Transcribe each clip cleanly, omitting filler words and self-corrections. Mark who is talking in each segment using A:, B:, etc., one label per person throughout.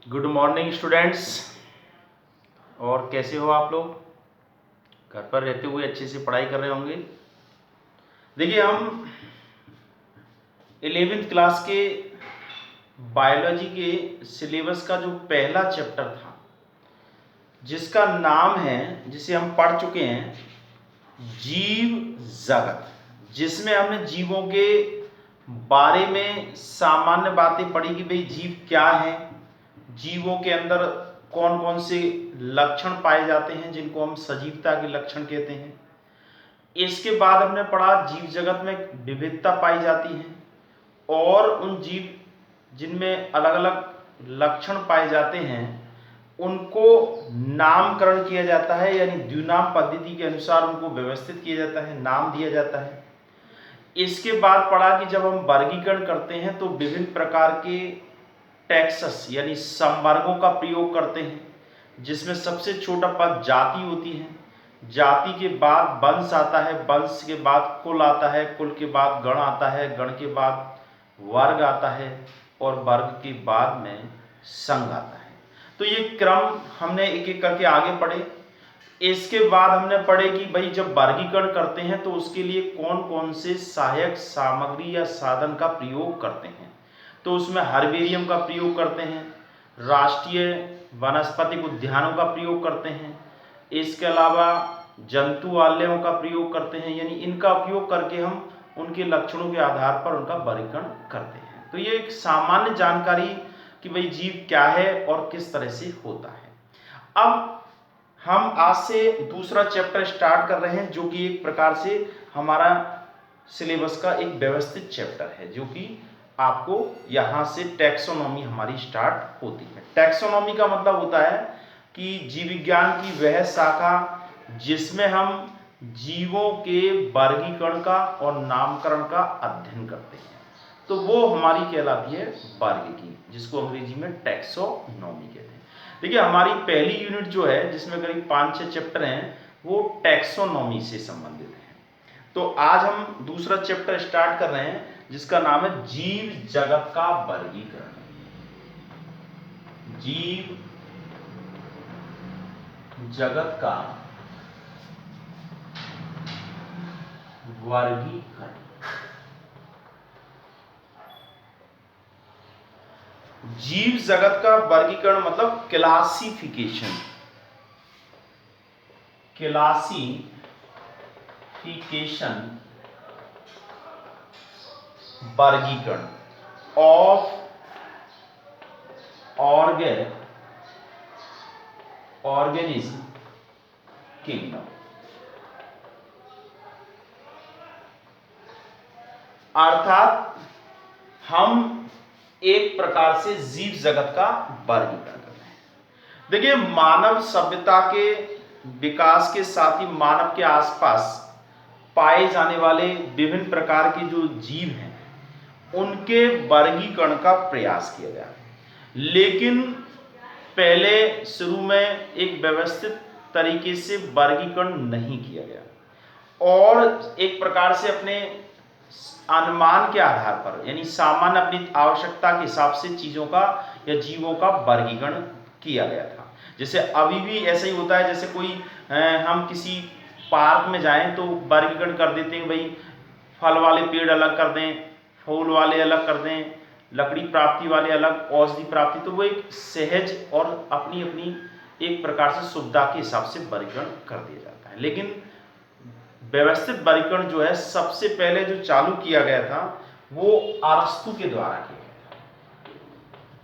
A: Good morning students. और कैसे हो आप लोग? घर पर रहते हुए अच्छे से पढ़ाई कर रहे होंगे। देखिए, हम 11वीं क्लास के बायोलॉजी के सिलेबस का जो पहला चैप्टर था, जिसका नाम है, जिसे हम पढ़ चुके हैं, जीव जगत, जिसमें हमने जीवों के बारे में सामान्य बातें पढ़ी कि भाई जीव क्या है, जीवों के अंदर कौन कौन से लक्षण पाए जाते हैं जिनको हम सजीवता के लक्षण कहते हैं। इसके बाद हमने पढ़ा जीव जगत में विविधता पाई जाती है और उन जीव जिनमें अलग अलग लक्षण पाए जाते हैं उनको नामकरण किया जाता है, यानी द्विनाम पद्धति के अनुसार उनको व्यवस्थित किया जाता है, नाम दिया जाता है। इसके बाद पढ़ा कि जब हम वर्गीकरण करते हैं तो विभिन्न प्रकार के टैक्सस यानी संवर्गों का प्रयोग करते हैं, जिसमें सबसे छोटा पद जाति होती है, जाति के बाद वंश आता है, वंश के बाद कुल आता है, कुल के बाद गण आता है, गण के बाद वर्ग आता है और वर्ग के बाद में संघ आता है। तो ये क्रम हमने एक एक करके आगे पढ़े। इसके बाद हमने पढ़े कि भाई जब वर्गीकरण करते हैं तो उसके लिए कौन कौन से सहायक सामग्री या साधन का प्रयोग करते हैं। तो उसमें हर्बेरियम का प्रयोग करते हैं, राष्ट्रीय वनस्पतिक उद्यानों का प्रयोग करते हैं, इसके अलावा जंतुआलयों का प्रयोग करते हैं, यानी इनका उपयोग करके हम उनके लक्षणों के आधार पर उनका वर्गीकरण करते हैं। तो ये एक सामान्य जानकारी कि भाई जीव क्या है और किस तरह से होता है। अब हम आज से दूसरा चैप्टर स्टार्ट कर रहे हैं, जो कि एक प्रकार से हमारा सिलेबस का एक व्यवस्थित चैप्टर है, जो कि आपको यहाँ से टैक्सोनॉमी हमारी स्टार्ट होती है। टैक्सोनॉमी का मतलब होता है कि जीव विज्ञान की वह शाखा जिसमें हम जीवों के वर्गीकरण का और नामकरण का अध्ययन करते हैं, तो वो हमारी कहलाती है वर्गीकी, जिसको अंग्रेजी में टैक्सोनॉमी कहते हैं। देखिए, हमारी पहली यूनिट जो है, जिसमें करीब 5-6 चैप्टर हैं, वो टैक्सोनॉमी से संबंधित है। तो आज हम दूसरा चैप्टर स्टार्ट कर रहे हैं, जिसका नाम है जीव जगत का वर्गीकरण। जीव जगत का वर्गीकरण। जीव जगत का वर्गीकरण मतलब क्लासिफिकेशन, वर्गीकरण ऑफ ऑर्गेनिज्म किंगडम। अर्थात हम एक प्रकार से जीव जगत का वर्गीकरण कर रहे हैं। देखिए, मानव सभ्यता के विकास के साथ ही मानव के आसपास पाए जाने वाले विभिन्न प्रकार के जो जीव हैं उनके वर्गीकरण का प्रयास किया गया, लेकिन पहले शुरू में एक व्यवस्थित तरीके से वर्गीकरण नहीं किया गया और एक प्रकार से अपने अनुमान के आधार पर, यानी सामान्य अपनी आवश्यकता के हिसाब से चीजों का या जीवों का वर्गीकरण किया गया था। जैसे अभी भी ऐसा ही होता है, जैसे कोई हम किसी पार्क में जाएं तो वर्गीकरण कर देते हैं, भाई फल वाले पेड़ अलग कर दें, फूल वाले अलग कर दें, लकड़ी प्राप्ति वाले अलग, औषधि प्राप्ति। तो वो एक सहज और अपनी अपनी एक प्रकार से सुविधा के हिसाब से वर्गीकरण कर दिया जाता है। लेकिन व्यवस्थित वर्गीकरण जो है, सबसे पहले जो चालू किया गया था वो अरस्तु के द्वारा किया गया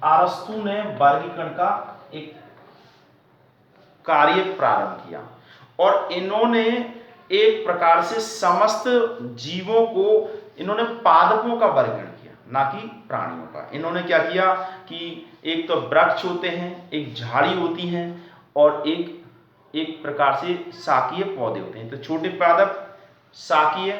A: था। अरस्तु ने वर्गीकरण का एक कार्य प्रारंभ किया और इन्होंने एक प्रकार से समस्त जीवों को, इन्होंने पादपों का वर्गीकरण किया, ना कि प्राणियों का। इन्होंने क्या किया कि एक तो वृक्ष होते हैं, एक झाड़ी होती हैं और एक प्रकार से शाकीय पौधे होते हैं। तो छोटे पादप शाकीय,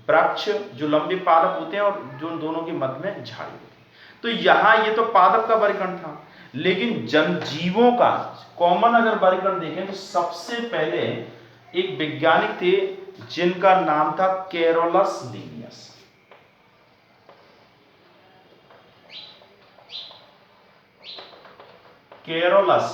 A: वृक्ष जो लंबे पादप होते हैं और जो दोनों के मध्य में झाड़ी होती है। तो यहां ये तो पादप का वर्गीकरण था, लेकिन जनजीवों का कॉमन अगर वर्गीकरण देखें तो सबसे पहले एक वैज्ञानिक थे जिनका नाम था कैरोलस लिनियस। कैरोलस।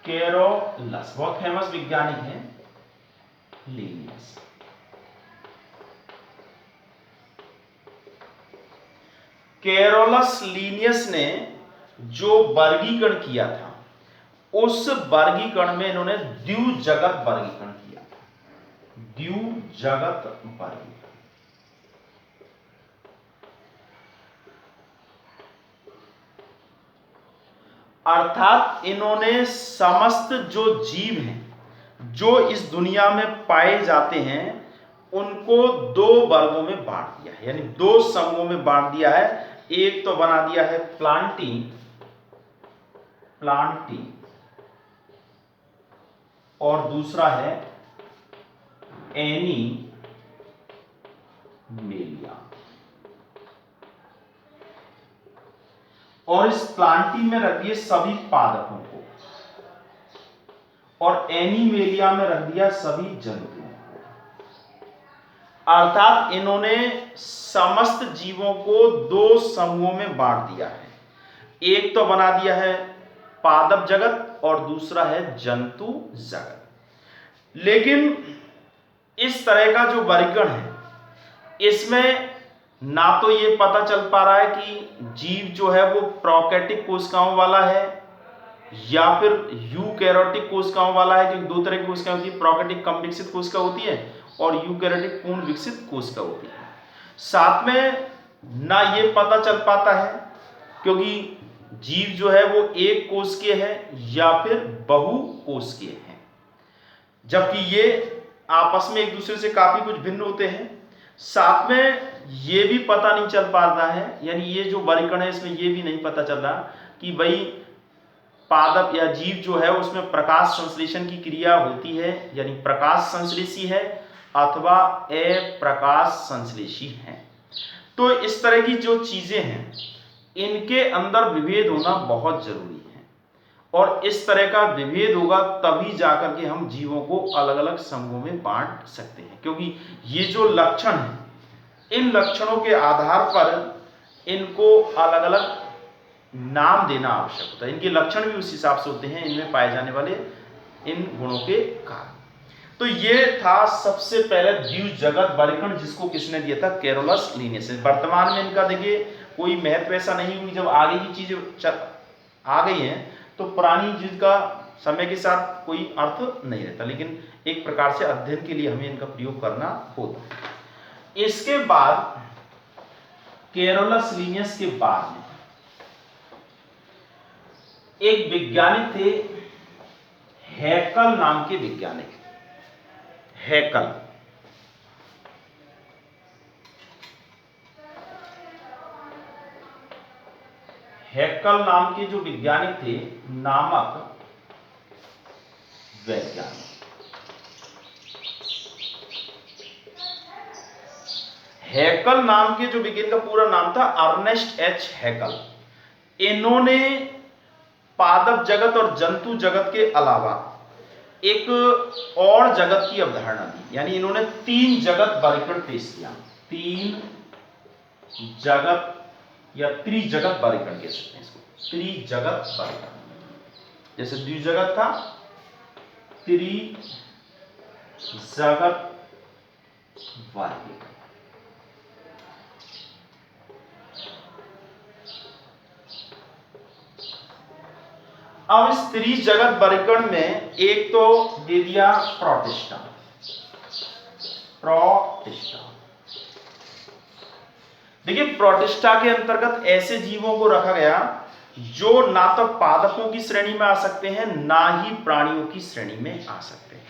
A: कैरोलस बहुत फेमस वैज्ञानिक है। लीनियस। कैरोलस लीनियस ने जो वर्गीकरण किया था, उस वर्गीकरण में इन्होंने द्विजगत वर्गीकरण किया था। द्विजगत वर्गीकरण अर्थात इन्होंने समस्त जो जीव हैं जो इस दुनिया में पाए जाते हैं उनको दो वर्गों में बांट दिया है, यानी दो समूहों में बांट दिया है। एक तो बना दिया है प्लांटी और दूसरा है एनिमेलिया। और इस प्लांटी में रख दिए सभी पादपों को और एनिमेलिया में रख दिया सभी जंतुओं को। अर्थात इन्होंने समस्त जीवों को दो समूहों में बांट दिया है। एक तो बना दिया है पादप जगत और दूसरा है जंतु जगत। लेकिन इस तरह का जो वर्गीकरण है, इसमें ना तो ये पता चल पा रहा है कि जीव जो है वो प्रोकैरियोटिक कोशिकाओं वाला है या फिर यूकैरियोटिक कोशिकाओं वाला है, क्योंकि दो तरह की कोशिकाएं होती है। प्रोकैरियोटिक कम विकसित कोशिका होती है और यूकैरियोटिक पूर्ण विकसित कोशिका होती है। साथ में ना ये पता चल पाता है क्योंकि जीव जो है वो एक कोशिकीय है या फिर बहुकोशिकीय है, जबकि ये आपस में एक दूसरे से काफी कुछ भिन्न होते हैं। साथ में ये भी पता नहीं चल पाता है, यानी ये जो वर्गीकरण है इसमें ये भी नहीं पता चल रहा कि भाई पादप या जीव जो है उसमें प्रकाश संश्लेषण की क्रिया होती है, यानी प्रकाश संश्लेषी है अथवा अप्रकाश संश्लेषी है। तो इस तरह की जो चीजें हैं इनके अंदर विभेद होना बहुत जरूरी है और इस तरह का विभेद होगा तभी जाकर के हम जीवों को अलग अलग समूहों में बांट सकते हैं, क्योंकि ये जो लक्षण है इन लक्षणों के आधार पर इनको अलग अलग नाम देना आवश्यक होता है। इनके लक्षण भी उस हिसाब से होते हैं इनमें पाए जाने वाले इन गुणों के कारण। तो ये था सबसे पहले द्विजगत वर्गीकरण, जिसको किसने दिया था? Carolus Linnaeus. वर्तमान में इनका देखिए कोई महत्व ऐसा नहीं, क्योंकि जब आगे की चीजें आ गई हैं तो पुरानी चीज का समय के साथ कोई अर्थ नहीं रहता, लेकिन एक प्रकार से अध्ययन के लिए हमें इनका प्रयोग करना होता है। इसके बाद कैरोलस लीनियस के बाद में एक वैज्ञानिक थे, हैकल नाम के वैज्ञानिक। हैकल नाम के जो वैज्ञानिक थे, नामक वैज्ञानिक। हैकल नाम के जो वैज्ञानिक का पूरा नाम था अर्नेस्ट एच हैकल। इन्होंने पादप जगत और जंतु जगत के अलावा एक और जगत की अवधारणा दी, यानी इन्होंने तीन जगत वर्गीकरण पेश किया। तीन जगत या त्रिजगत वर्गीकरण कह सकते हैं इसको, त्रिजगत वर्गीकरण। जैसे द्विजगत था, त्रिजगत वर्गीकरण। अब इस त्रिजगत वर्गीकरण में एक तो दे दिया प्रोटिस्टा। देखिए, प्रोटिस्टा के अंतर्गत ऐसे जीवों को रखा गया जो ना तो पादपों की श्रेणी में आ सकते हैं ना ही प्राणियों की श्रेणी में आ सकते हैं।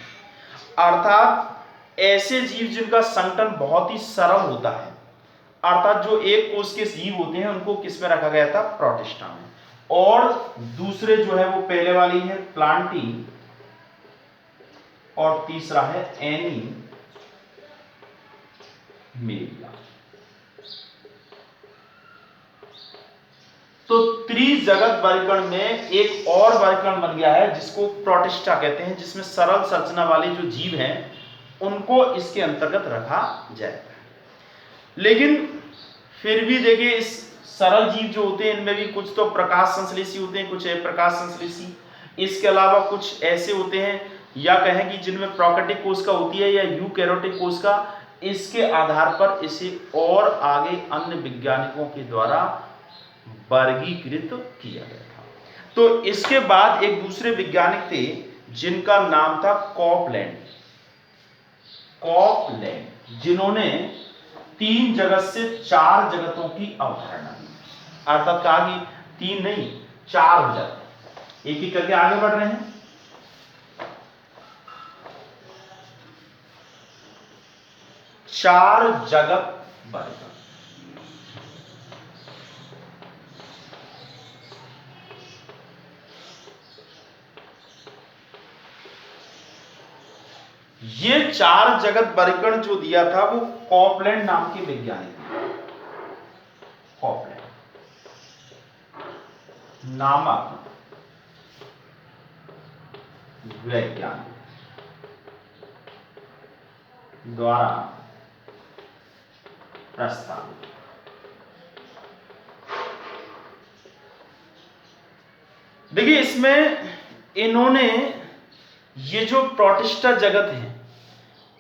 A: अर्थात ऐसे जीव जिनका संगठन बहुत ही सरल होता है, अर्थात जो एक कोष के जीव होते हैं, उनको किस में रखा गया था? प्रोटिस्टा में। और दूसरे जो है वो पहले वाली है प्लांटी और तीसरा है एनिमेलिया। तो त्रिजगत वर्गीकरण में एक और वर्गीकरण बन गया है जिसको प्रोटिस्टा कहते हैं, जिसमें सरल संरचना वाले जो जीव हैं उनको इसके अंतर्गत रखा जाएगा। लेकिन फिर भी देखिए इस सरल जीव जो होते हैं इनमें भी कुछ तो प्रकाश संश्लेषी होते हैं, कुछ अप्रकाश संश्लेषी। इसके अलावा कुछ ऐसे होते हैं या कहें कि जिनमें प्रोकैरियोटिक कोशिका होती है या यूकैरियोटिक कोशिका। इसके आधार पर इसे और आगे अन्य वैज्ञानिकों के द्वारा वर्गीकृत किया गया था। तो इसके बाद एक दूसरे वैज्ञानिक थे जिनका नाम था कॉपलैंड, जिन्होंने 3 जगत से 4 जगतों की अवधारणा दी। अर्थात कहा कि 3 नहीं 4 हो जाते हैं। एक एक करके आगे बढ़ रहे हैं। चार जगत वर्ग। ये 4 जगत वर्गीकरण जो दिया था वो कॉपलैंड नाम के वैज्ञानिक ने, कॉपलैंड नामक वैज्ञानिक द्वारा प्रस्तावित। देखिए इसमें इन्होंने ये जो प्रोटिस्टा जगत है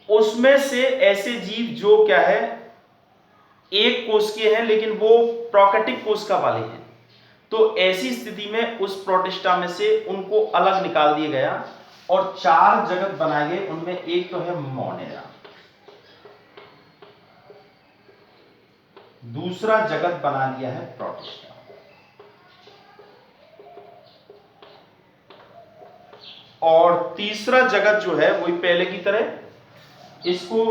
A: उसमें से ऐसे जीव जो क्या है एक कोशिकीय हैं लेकिन वो प्रोकैरियोटिक कोशिका वाले हैं, तो ऐसी स्थिति में उस प्रोटिस्टा में से उनको अलग निकाल दिया गया और 4 जगत बनाए गए। उनमें एक तो है मोनेरा, दूसरा जगत बना दिया है प्रोटिस्टा, और तीसरा जगत जो है वही पहले की तरह इसको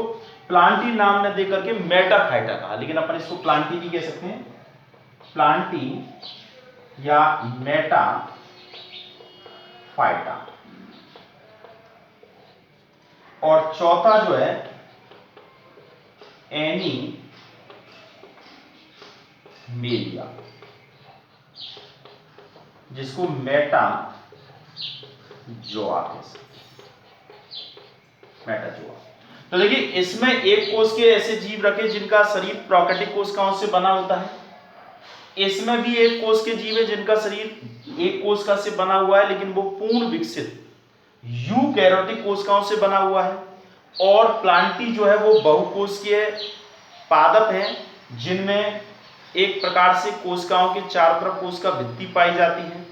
A: प्लांटी नाम ने देकर के मेटाफाइटा कहा, लेकिन अपन इसको प्लांटी भी कह सकते हैं, प्लांटी या मेटाफाइटा। और चौथा जो है एनीमेलिया, जिसको मेटाजोआ कह सकते हैं, मेटाजोआ। तो देखिए इसमें एक कोश के ऐसे जीव रखे जिनका शरीर प्रोकैरियोटिक कोशिकाओं से बना होता है। इसमें भी एक कोश के जीव है जिनका शरीर एक कोशिका से बना हुआ है लेकिन वो पूर्ण विकसित यूकैरियोटिक कोशिकाओं से बना हुआ है। और प्लांटी जो है वो बहुकोशिकीय पादप हैं जिनमें एक प्रकार से कोशिकाओं के चारों तरफ कोशिका भित्ति पाई जाती है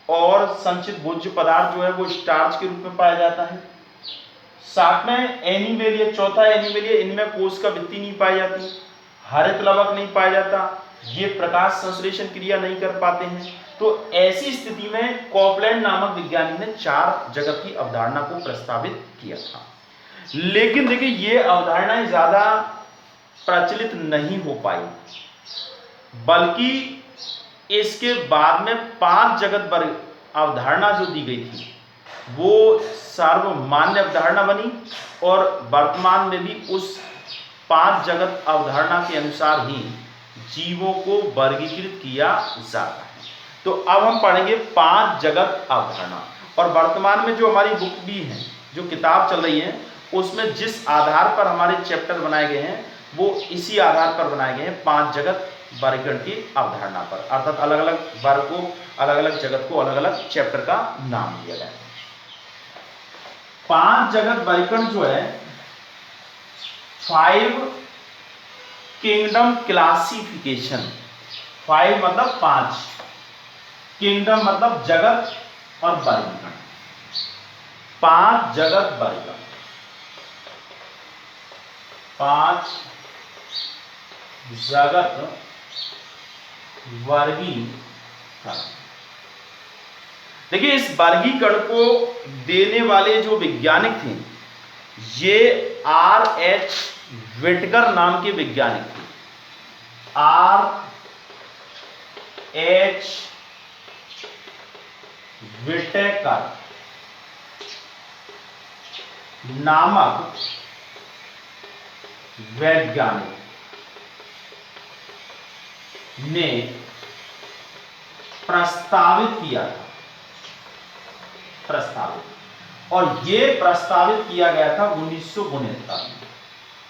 A: और संचित भोज्य पदार्थ जो है वो स्टार्च के रूप में पाया जाता है। साथ में एनीमेलिया, चौथा एनीमेलिया, इनमें कोशिका भित्ति नहीं पाई जाती, हरित लवक नहीं पाया जाता, ये प्रकाश संश्लेषण क्रिया नहीं कर पाते हैं। तो ऐसी स्थिति में कॉपलैंड नामक वैज्ञानिक ने 4 जगत की अवधारणा को प्रस्तावित किया था। लेकिन देखिए ये अवधारणाएं ज्यादा प्रचलित नहीं हो पाई, बल्कि इसके बाद में 5 जगत वर्ग अवधारणा जो दी गई थी वो सर्वमान्य अवधारणा बनी और वर्तमान में भी उस 5 जगत अवधारणा के अनुसार ही जीवों को वर्गीकृत किया जाता है। तो अब हम पढ़ेंगे 5 जगत अवधारणा, और वर्तमान में जो हमारी बुक भी है, जो किताब चल रही है, उसमें जिस आधार पर हमारे चैप्टर बनाए गए हैं वो इसी आधार पर बनाए गए हैं, 5 जगत वर्गीकरण की अवधारणा पर। अर्थात अलग अलग वर्ग को, अलग अलग जगत को अलग अलग चैप्टर का नाम दिया गया है। 5 जगत वर्गीकरण जो है 5 किंगडम क्लासिफिकेशन, 5 मतलब 5, किंगडम मतलब जगत और वर्गीकरण, 5 जगत वर्गीकरण, 5 जगत वर्गीकरण। देखिए इस वर्गीकरण को देने वाले जो वैज्ञानिक थे ये R.H. विटकर नाम के वैज्ञानिक थे। R.H. विटकर नामक वैज्ञानिक ने प्रस्तावित किया था, और यह प्रस्तावित किया गया था 1969 में।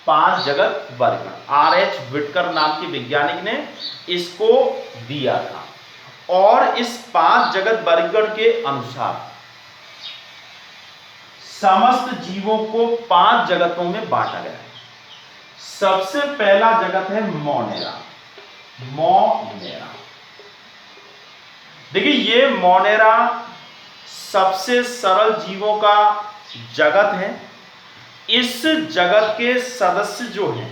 A: 5 जगत वर्गीकरण, R.H. विटकर नाम के वैज्ञानिक ने इसको दिया था। और इस 5 जगत वर्गीकरण के अनुसार समस्त जीवों को 5 जगतों में बांटा गया है। सबसे पहला जगत है मोनेरा। मोनेरा, देखिए ये मोनेरा सबसे सरल जीवों का जगत है। इस जगत के सदस्य जो हैं,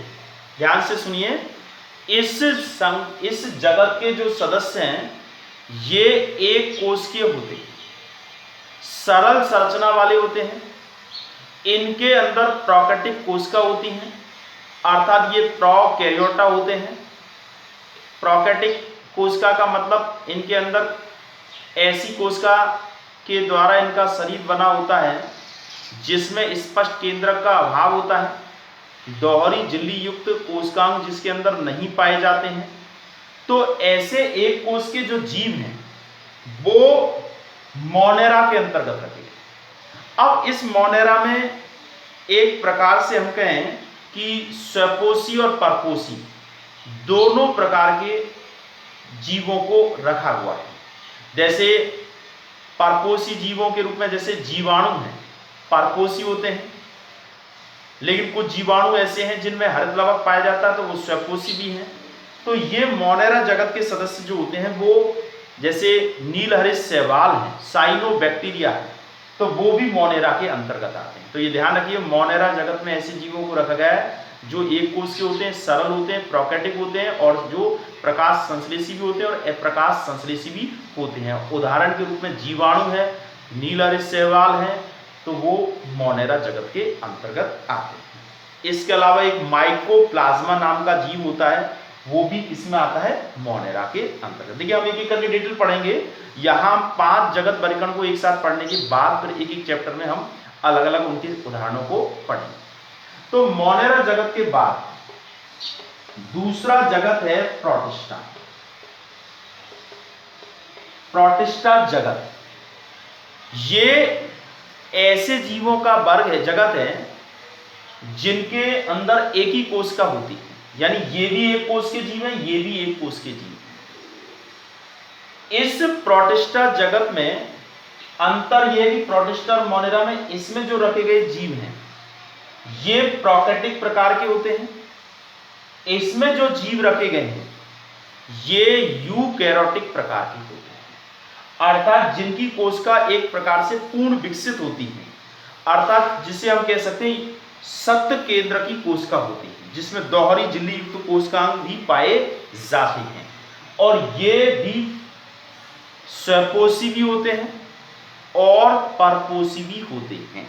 A: ध्यान से सुनिए, इस जगत के जो सदस्य हैं ये एक कोशिकीय होते हैं, सरल संरचना वाले होते हैं। इनके अंदर प्रोकैरियोटिक कोशिका होती हैं, अर्थात ये प्रोकैरियोटा होते हैं। प्रोकैरियोटिक कोशिका का मतलब इनके अंदर ऐसी कोशिका के द्वारा इनका शरीर बना होता है जिसमें स्पष्ट केंद्रक का अभाव होता है, दोहरी झिल्ली युक्त कोशिकांग जिसके अंदर नहीं पाए जाते हैं। तो ऐसे एक कोश के जो जीव हैं वो मोनेरा के अंतर्गत रखे गए। अब इस मोनेरा में एक प्रकार से हम कहें कि स्वपोषी और परपोषी दोनों प्रकार के जीवों को रखा हुआ है। जैसे परपोषी जीवों के रूप में जैसे जीवाणु हैं, परपोषी होते हैं, लेकिन कुछ जीवाणु ऐसे हैं जिनमें हरित लवक पाया जाता है तो वो स्वपोषी भी हैं। तो ये मोनेरा जगत के सदस्य जो होते हैं वो जैसे नीलहरित शैवाल हैं, साइनोबैक्टीरिया है, तो वो भी मोनेरा के अंतर्गत आते हैं। तो ये ध्यान रखिए, मोनेरा जगत में ऐसे जीवों को रखा गया है जो एक कोश के होते हैं, सरल होते हैं, प्रोकैरियोटिक होते हैं और जो प्रकाश संश्लेषी भी होते हैं और अप्रकाश संश्लेषी भी होते हैं। उदाहरण के रूप में जीवाणु है, नीलहरित शैवाल है, तो वो मोनेरा जगत के अंतर्गत आते हैं। इसके अलावा एक माइकोप्लाज्मा नाम का जीव होता है, वो भी इसमें आता है मोनेरा के अंतर्गत। देखिए हम एक एक करके डिटेल पढ़ेंगे। यहाँ 5 जगत वर्गीकरण को एक साथ पढ़ने के बाद फिर एक एक चैप्टर में हम अलग अलग उनके उदाहरणों को पढ़ेंगे। तो मोनेरा जगत के बाद दूसरा जगत है प्रोटिस्टा। प्रोटिस्टा जगत ये ऐसे जीवों का वर्ग है, जगत है जिनके अंदर एक ही कोशिका होती है, यानी ये भी एक कोश के जीव है, ये भी एक कोश के जीव है। इस प्रोटिस्टा जगत में अंतर यह है कि प्रोटिस्टा और मोनेरा में इसमें जो रखे गए जीव हैं ये प्रोकैरियोटिक प्रकार के होते हैं। इसमें जो जीव रखे गए हैं ये यूकैरियोटिक प्रकार के होते हैं, अर्थात जिनकी कोशिका एक प्रकार से पूर्ण विकसित होती है, अर्थात जिसे हम कह सकते हैं सत्य केंद्र की कोशिका होती है, जिसमें दोहरी झिल्ली युक्त कोशिकांग भी पाए जाते हैं। और ये भी स्वपोषी भी होते हैं और परपोषी भी होते हैं।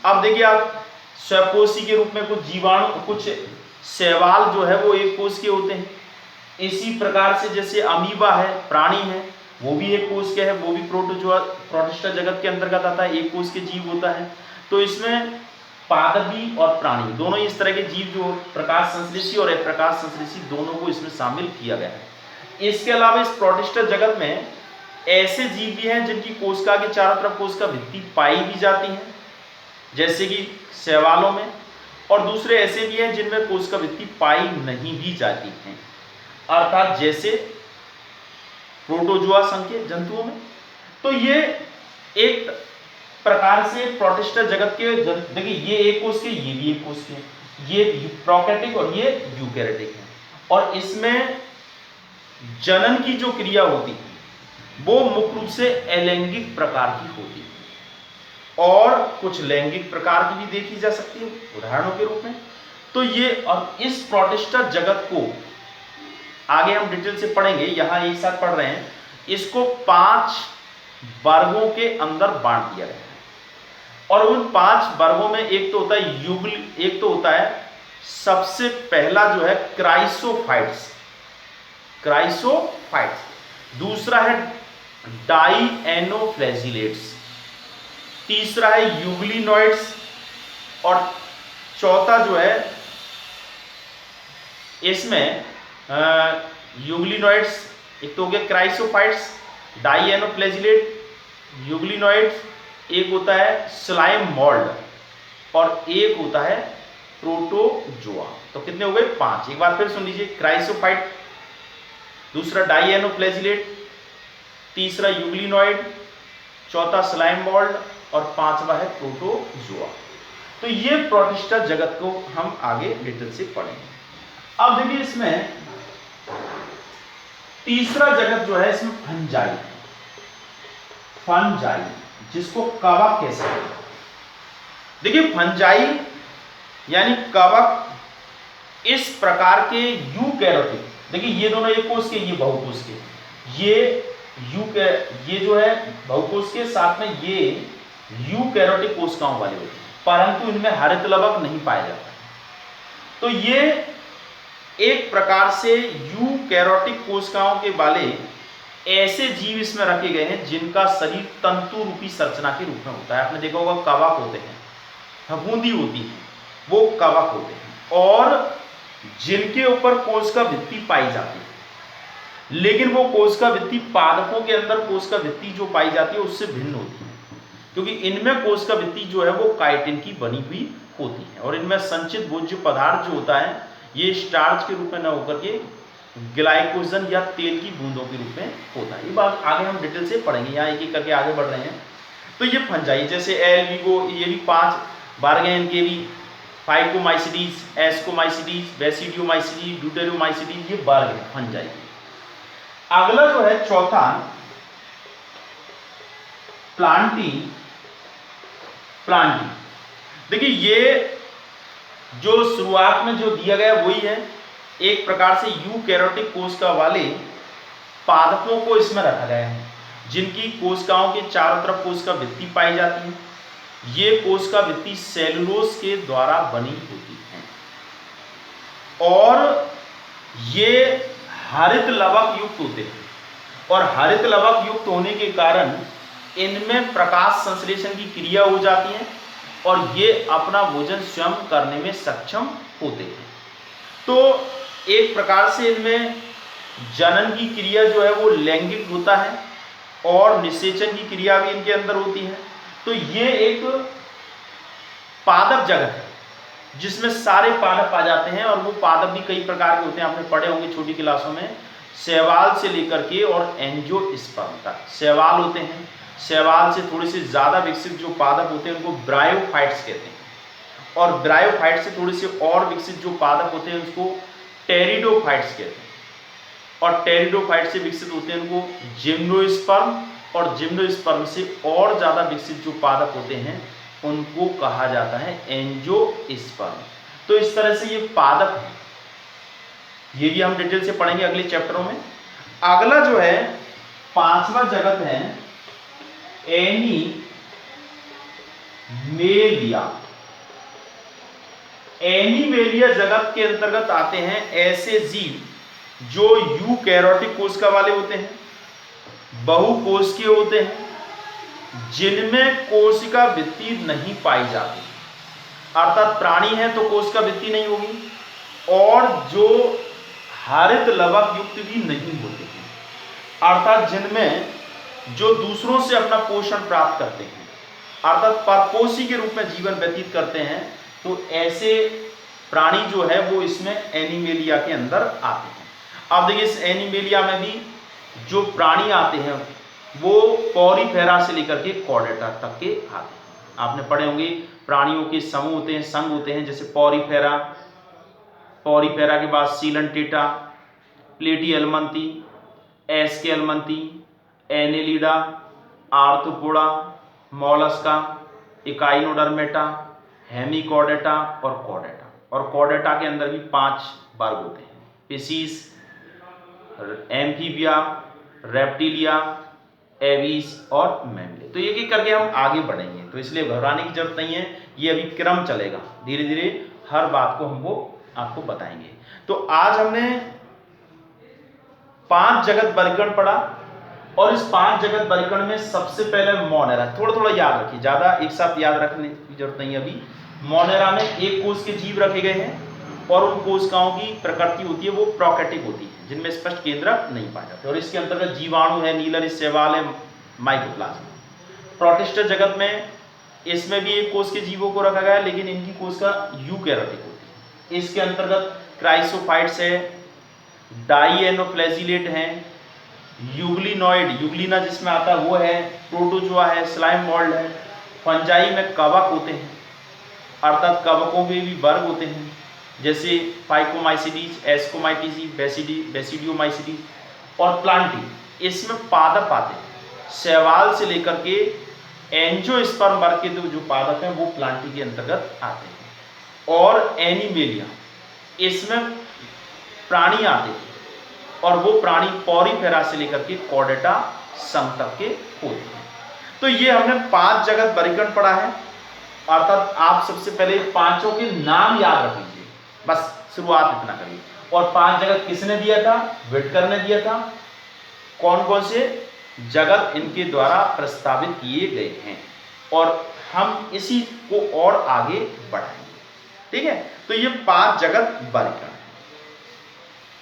A: अब देखिए आप, स्वपोषी के रूप में कुछ जीवाणु, कुछ शैवाल जो है वो एक कोश के होते हैं। इसी प्रकार से जैसे अमीबा है, प्राणी है, वो भी एक कोश के है, वो भी प्रोटिस्टा जगत के अंतर्गत आता है, एक कोश के जीव होता है। तो इसमें पादपी और प्राणी दोनों इस तरह के जीव जो प्रकाश संश्लेषी और अप्रकाश संश्लेषी दोनों को इसमें शामिल किया गया है। इसके अलावा इस प्रोटिस्टा जगत में ऐसे जीव भी हैं जिनकी कोशिका के चारों तरफ कोशिका भित्ति पाई भी जाती है, जैसे कि शैवालों में, और दूसरे ऐसे भी हैं जिनमें कोशिका भित्ति पाई नहीं भी जाती है, अर्थात जैसे प्रोटोजोआ संघ के जंतुओं में। तो ये एक प्रकार से प्रोटिस्टा जगत के, देखिए ये एक कोश के, ये भी एक कोश के, ये प्रोकैरियोटिक और ये यूकैरियोटिक है। और इसमें जनन की जो क्रिया होती है वो मुख्य रूप से अलैंगिक प्रकार की होती है और कुछ लैंगिक प्रकार की भी देखी जा सकती है उदाहरणों के रूप में। तो ये, और इस प्रोटिस्टा जगत को आगे हम डिटेल से पढ़ेंगे, यहां एक साथ पढ़ रहे हैं। इसको 5 वर्गों के अंदर बांट दिया गया है और उन 5 वर्गों में एक तो होता है युगल, एक तो होता है सबसे पहला जो है क्राइसोफाइट्स, क्राइसोफाइट्स, दूसरा है डाइएनोफ्लैजिलेट्स, तीसरा है यूग्लिनोइड्स और चौथा जो है इसमें यूग्लिनोइड्स, एक तो हो गया क्राइसोफाइट्स, डाइएनोफ्लैजिलेट, यूग्लिनोइड्स, एक होता है स्लाइम मोल्ड और एक होता है प्रोटोजोआ। तो कितने हो गए? 5। एक बार फिर सुन लीजिए, क्राइसोफाइट, दूसरा डाइएनोफ्लैजिलेट, तीसरा यूग्लिनॉइड, चौथा स्लाइम मोल्ड और पांचवा है प्रोटोजोआ। तो ये प्रोटिस्टा जगत को हम आगे डिटेल से पढ़ेंगे। अब देखिए इसमें तीसरा जगत जो है इसमें फंजाई, फंजाई जिसको कवक कह सकते हैं। देखिए फंजाई यानी कवक इस प्रकार के यूकैरियोटिक, देखिए ये दोनों एक कोष के, ये बहुकोष के, ये जो है बहुकोष के, साथ में ये यूकैरियोटिक कोशिकाओं वाले होते हैं, परंतु इनमें हरित लवक नहीं पाया जाता है। तो ये एक प्रकार से यूकैरियोटिक कोशिकाओं के वाले ऐसे जीव इसमें रखे गए हैं जिनका शरीर तंतु रूपी संरचना के रूप में होता है। आपने देखा होगा कवक होते हैं, फफूंदी होती है, वो कवक होते हैं, और जिनके ऊपर कोशिका भित्ति पाई जाती है। लेकिन वो कोशिका भित्ति पादपों के अंदर कोशिका भित्ति जो पाई जाती है उससे भिन्न होती है, क्योंकि इनमें कोशिका भित्ति जो है वो काइटिन की बनी हुई होती है, और इनमें संचित भोज्य पदार्थ जो होता है ये स्टार्च के रूप में न होकर के ग्लाइकोजन या तेल की बूंदों के रूप में होता है। ये बात आगे हम डिटेल से पढ़ेंगे, यहाँ एक एक करके आगे बढ़ रहे हैं। तो ये फंजाई जैसे एल्विगो, ये भी 5 बार गए इनके भी, फाइकोमाइसिडीज, एस्कोमाइसिडीज, बेसिडियोमाइसिडीज, ड्यूटेरियोमाइसिडीज, ये बार गए फंजाई। अगला जो है चौथा प्लांटी, प्लांटी। देखिए ये जो शुरुआत में जो दिया गया वही है, एक प्रकार से यूकैरियोटिक कोशिका वाले पादपों को इसमें रखा गया है, जिनकी कोशिकाओं के चारों तरफ कोशिका भित्ति पाई जाती है। ये कोशिका भित्ति सेलुलोज के द्वारा बनी होती है, और ये हरित लवक युक्त होते हैं, और हरित लवक युक्त होने के कारण इनमें प्रकाश संश्लेषण की क्रिया हो जाती है, और ये अपना भोजन स्वयं करने में सक्षम होते हैं। तो एक प्रकार से इनमें जनन की क्रिया जो है वो लैंगिक होता है, और निषेचन की क्रिया भी इनके अंदर होती है। तो ये एक पादप जगत है जिसमें सारे पादप आ जाते हैं, और वो पादप भी कई प्रकार के होते हैं, आपने पढ़े होंगे छोटी क्लासों में, शैवाल से लेकर के और एंजियोस्पर्म तक। शैवाल होते हैं, शैवाल से थोड़े से ज़्यादा विकसित जो पादप होते हैं उनको ब्रायोफाइट्स कहते हैं, और ब्रायोफाइट से थोड़े से और विकसित जो पादप होते हैं उसको टेरिडोफाइट्स कहते हैं, और टेरिडोफाइट से विकसित होते हैं उनको जिम्नोस्पर्म, और जिम्नोस्पर्म से और ज़्यादा विकसित जो पादप होते हैं उनको कहा जाता है एंजियोस्पर्म। तो इस तरह से ये पादप है, ये भी हम डिटेल से पढ़ेंगे अगले चैप्टरों में। अगला जो है 5वां जगत है एनीमेलिया। एनीमेलिया जगत के अंतर्गत आते हैं ऐसे जीव जो यूकैरियोटिक कोशिका वाले होते हैं, बहुकोशिकीय होते हैं, जिनमें कोशिका भित्ति नहीं पाई जाती, अर्थात प्राणी है तो कोशिका भित्ति नहीं होगी, और जो हरित लवक युक्त भी नहीं होते हैं, अर्थात जिनमें जो दूसरों से अपना पोषण प्राप्त करते हैं, अर्थात परपोषी के रूप में जीवन व्यतीत करते हैं। तो ऐसे प्राणी जो है वो इसमें एनीमेलिया के अंदर आते हैं। अब देखिए इस एनीमेलिया में भी जो प्राणी आते हैं वो पॉरीफेरा से लेकर के कॉर्डेटा तक के आते हैं। आपने पढ़े होंगे प्राणियों के समूह होते हैं, संघ होते हैं, जैसे पॉरीफेरा, पॉरीफेरा के बाद Coelenterata, Platyhelminthes, Aschelminthes, Annelida, Arthropoda, Mollusca, Echinodermata, Hemichordata और कॉर्डेटा। और कॉर्डेटा के अंदर भी 5 वर्ग होते हैं, स्पीशीज, एम्फीबिया, रेप्टिलिया, एवीज और मैमले। तो एक एक करके हम आगे बढ़ेंगे, तो इसलिए घबराने की जरूरत नहीं है, ये अभी क्रम चलेगा, धीरे धीरे हर बात को हमको आपको बताएंगे। तो आज हमने 5 जगत वर्गीकरण पढ़ा, और इस 5 जगत वर्गीकरण में सबसे पहले मोनेरा, थोड़ा थोड़ा याद रखिए, ज्यादा एक साथ याद रखने की जरूरत नहीं है। अभी मोनेरा में एक कोष के जीव रखे गए हैं, और उन कोशिकाओं की प्रकृति होती है वो प्रोकैटिक होती है, जिनमें स्पष्ट केंद्रक नहीं पाए जाते, और इसके अंतर्गत जीवाणु है, नीलर शैवाल है, माइक्रोप्लाज्म। प्रोटिस्टा जगत में इसमें भी एक कोष के जीवों को रखा गया है, लेकिन इनकी कोशिका यूकैरियोटिक होती है। इसके अंतर्गत क्राइसोफाइट्स है, डाइएनोफ्लैजिलेट हैं, यूग्लिनॉइड, यूग्लिना जिसमें आता है वो है, प्रोटोजोआ है, स्लाइम मोल्ड है, फंजाई में कवक होते हैं, अर्थात कवकों के भी वर्ग होते हैं, जैसे फाइकोमाइसिडीज, एस्कोमाइटिसी, बेसिडियोमाइसिडीज, और प्लांटी इसमें पादप आते हैं। शैवाल से लेकर के एंजियोस्पर्म वर्ग के जो पादप हैं वो प्लांटी के अंतर्गत आते हैं। और एनिमेलिया, इसमें प्राणी आते हैं और वो प्राणी पॉरीफेरा से लेकर के कॉर्डेटा संघ तक के होते हैं। तो ये हमने 5 जगत वर्गीकरण पढ़ा है, अर्थात आप सबसे पहले पांचों के नाम याद रख लीजिए, बस शुरुआत इतना करिए। और 5 जगत किसने दिया था? विटकर ने दिया था। कौन कौन से जगत इनके द्वारा प्रस्तावित किए गए हैं, और हम इसी को और आगे बढ़ाएंगे, ठीक है। तो ये 5 जगत वर्गीकरण है,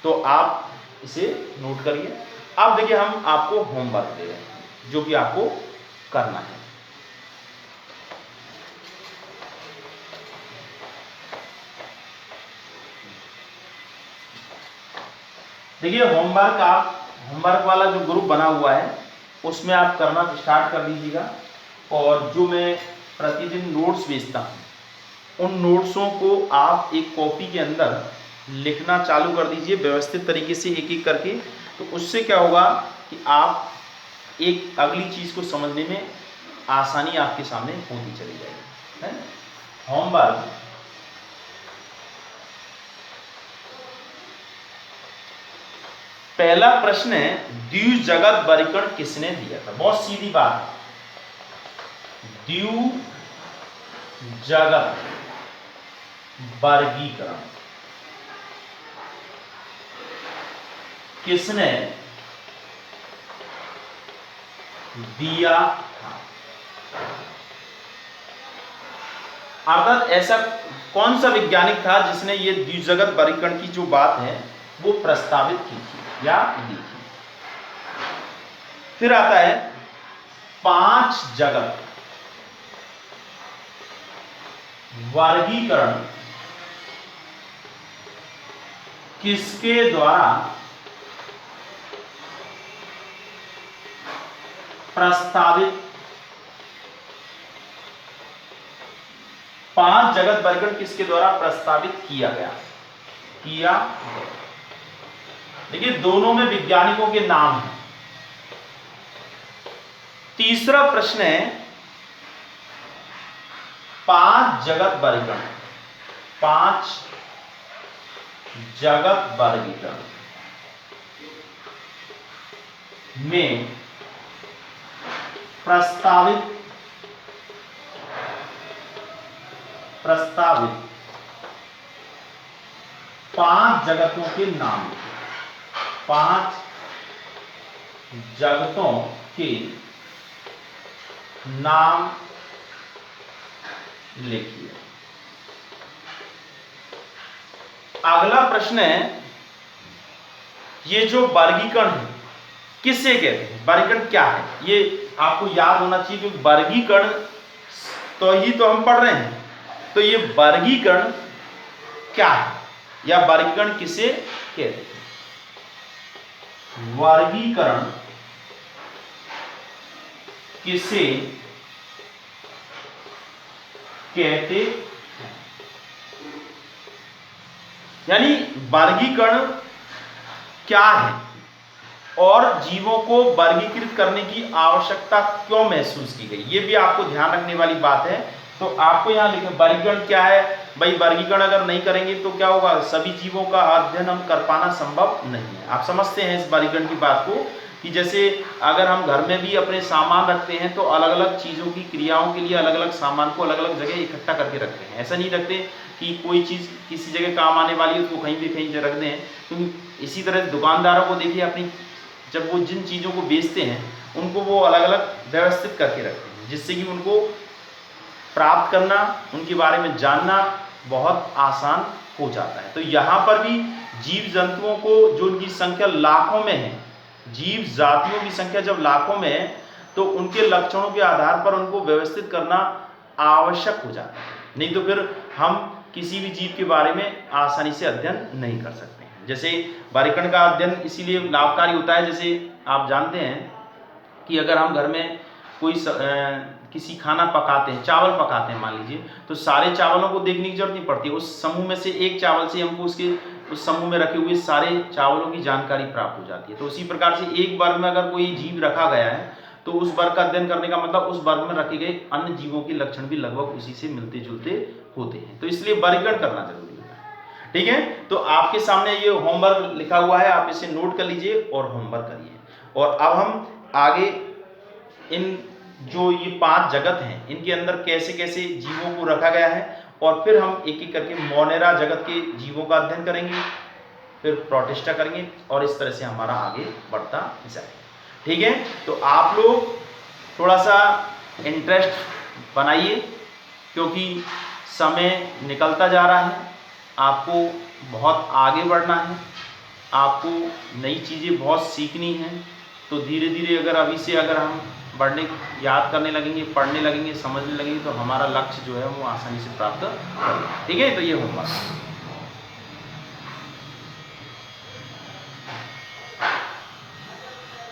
A: तो आप इसे नोट करिए। अब देखिए हम आपको होमवर्क दे रहे हैं जो कि आपको करना है। देखिए होमवर्क वाला जो ग्रुप बना हुआ है उसमें आप करना स्टार्ट कर दीजिएगा, और जो मैं प्रतिदिन नोट्स भेजता हूँ उन नोट्सों को आप एक कॉपी के अंदर लिखना चालू कर दीजिए व्यवस्थित तरीके से, एक एक करके। तो उससे क्या होगा कि आप एक अगली चीज़ को समझने में आसानी आपके सामने होती चली जाएगी, है। होमवर्क, पहला प्रश्न है, द्विजगत वर्गीकरण किसने दिया था? बहुत सीधी बात है, द्विजगत वर्गीकरण किसने दिया था? अर्थात ऐसा कौन सा वैज्ञानिक था जिसने ये द्विजगत वर्गीकरण की जो बात है वो प्रस्तावित की थी या दी थी? फिर आता है 5 जगत वर्गीकरण किसके द्वारा प्रस्तावित? 5 जगत वर्गीकरण किसके द्वारा प्रस्तावित किया गया? देखिए दोनों में वैज्ञानिकों के नाम हैं। तीसरा प्रश्न है, 5 जगत वर्गीकरण, 5 जगत वर्गीकरण में प्रस्तावित 5 जगतों के नाम, 5 जगतों के नाम लिखिए। अगला प्रश्न है, ये जो वर्गीकरण है किसे कहते हैं? वर्गीकरण क्या है ये आपको याद होना चाहिए, क्योंकि वर्गीकरण तो ही तो हम पढ़ रहे हैं। तो ये वर्गीकरण क्या है या वर्गीकरण किसे कहते हैं? वर्गीकरण किसे कहते हैं? यानी वर्गीकरण क्या है और जीवों को वर्गीकृत करने की आवश्यकता क्यों महसूस की गई, ये भी आपको ध्यान रखने वाली बात है। तो आपको यहां लिखे वर्गीकरण क्या है। भाई वर्गीकरण अगर नहीं करेंगे तो क्या होगा, सभी जीवों का अध्ययन हम कर पाना संभव नहीं है। आप समझते हैं इस वर्गीकरण की बात को, कि जैसे अगर हम घर में भी अपने सामान रखते हैं तो अलग अलग चीज़ों की क्रियाओं के लिए अलग अलग सामान को अलग अलग जगह इकट्ठा करके रखते हैं। ऐसा नहीं रखते कि कोई चीज़ किसी जगह काम आने वाली है तो कहीं भी कहीं रख दें। क्योंकि इसी तरह दुकानदारों को देखिए, अपनी जब वो जिन चीज़ों को बेचते हैं उनको वो अलग अलग व्यवस्थित करके रखते हैं, जिससे कि उनको प्राप्त करना, उनके बारे में जानना बहुत आसान हो जाता है। तो यहाँ पर भी जीव जंतुओं को, जो उनकी संख्या लाखों में है, जीव जातियों की संख्या जब लाखों में है तो उनके लक्षणों के आधार पर उनको व्यवस्थित करना आवश्यक हो जाता है। नहीं तो फिर हम किसी भी जीव के बारे में आसानी से अध्ययन नहीं कर सकते हैं। जैसे बारीकण का अध्ययन इसीलिए लाभकारी होता है, जैसे आप जानते हैं कि अगर हम घर में कोई किसी खाना पकाते हैं, चावल पकाते हैं मान लीजिए, तो सारे चावलों को देखने की जरूरत नहीं पड़ती, उस समूह में से एक चावल से हमको उस समूह में रखे हुए सारे चावलों की जानकारी प्राप्त हो जाती है। तो उसी प्रकार से एक वर्ग में अगर कोई जीव रखा गया है तो उस वर्ग का अध्ययन करने का मतलब उस वर्ग में रखे गए अन्य जीवों के लक्षण भी लगभग उसी से मिलते जुलते होते हैं। तो इसलिए वर्गीकरण करना जरूरी होता है। ठीक है, तो आपके सामने ये होमवर्क लिखा हुआ है, आप इसे नोट कर लीजिए और होमवर्क करिए। और अब हम आगे इन जो ये 5 जगत हैं इनके अंदर कैसे कैसे जीवों को रखा गया है, और फिर हम एक एक करके मोनेरा जगत के जीवों का अध्ययन करेंगे, फिर प्रोटिस्टा करेंगे, और इस तरह से हमारा आगे बढ़ता जाएगा। ठीक है, तो आप लोग थोड़ा सा इंटरेस्ट बनाइए, क्योंकि समय निकलता जा रहा है, आपको बहुत आगे बढ़ना है, आपको नई चीज़ें बहुत सीखनी हैं। तो धीरे धीरे अभी से हम याद करने लगेंगे, पढ़ने लगेंगे, समझने लगेंगे, तो हमारा लक्ष्य जो है वो आसानी से प्राप्त करेंगे। ठीक है, तो ये होमवर्क।